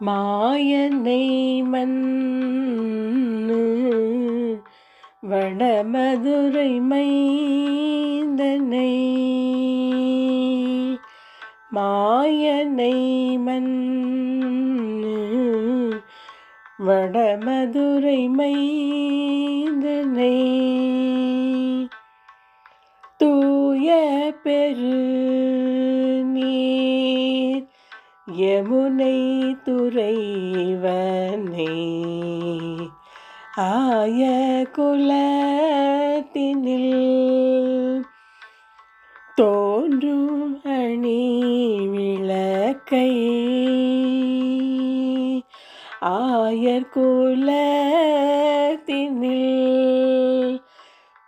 மாயனை மன்னு வடமதுரை மைந்தனை மாயனை மன்னு வடமதுரை மைந்தனை தூய பெரு நீர் யமுனை துறைவனை ஆய குலத்தினில் தோன்றும் அணி விளக்கை ஆயர் குலத்தினில்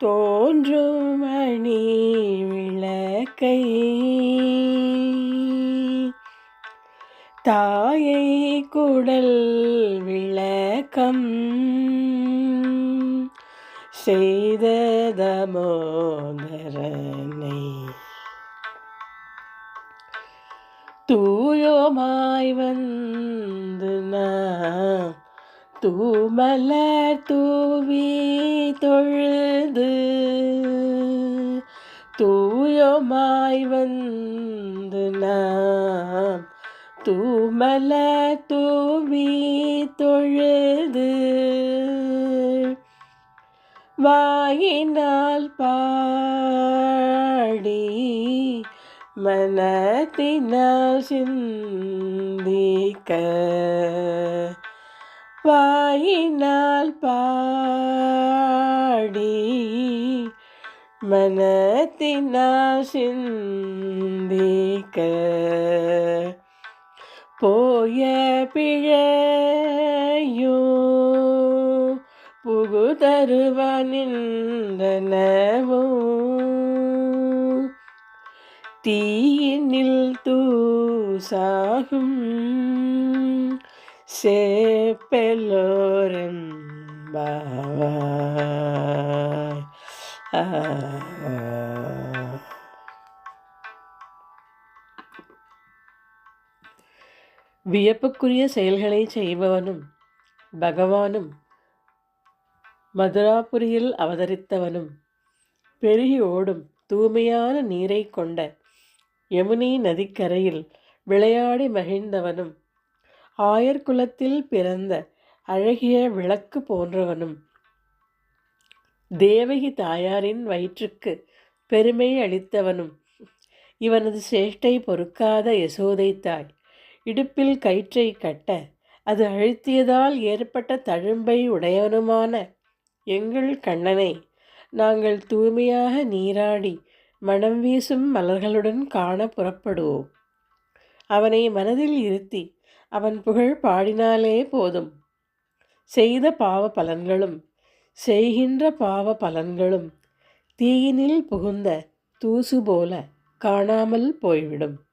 தோன்றும் அணி விளக்கை தாயை குடல் விளக்கம் செய்த தாமோதரனை தூயோமாய் வந்து நான் தூமலர் தூவி தொழுது தூயோமாய் வந்து நான் தூமலர் தூவி தொழுது வாயினால் பாடி மனத்தினால் சிந்திக்க வாயினால் பாடி மனத்தினால் சிந்திக்க போய பிழையோ புகுதருவனின்றனவோ தீயினில் தூசாகும் சேப்பெல்லோரெம்பாவாய். வியப்புக்குரிய செயல்களை செய்பவனும் பகவானும் மதுராபுரியில் அவதரித்தவனும் பெருகி ஓடும் தூய்மையான நீரை கொண்ட யமுனை நதிக்கரையில் விளையாடி மகிழ்ந்தவனும் ஆயர் குலத்தில் பிறந்த அழகிய விளக்கு போன்றவனும் தேவகி தாயாரின் வயிற்றுக்கு பெருமை அளித்தவனும் இவனது சேஷ்டை பொறுக்காத யசோதை தாய் இடுப்பில் கயிற்றை கட்ட அது அழுத்தியதால் ஏற்பட்ட தழும்பை உடையவனுமான எங்கள் கண்ணனை நாங்கள் தூய்மையாக நீராடி மனம் வீசும் மலர்களுடன் காண புறப்படுவோம். அவனை மனதில் இருத்தி அவன் புகழ் பாடினாலே போதும். செய்த பாவ பலன்களும் செய்கின்ற பாவ பலன்களும் தீயினில் புகுந்த தூசு போல காணாமல் போய்விடும்.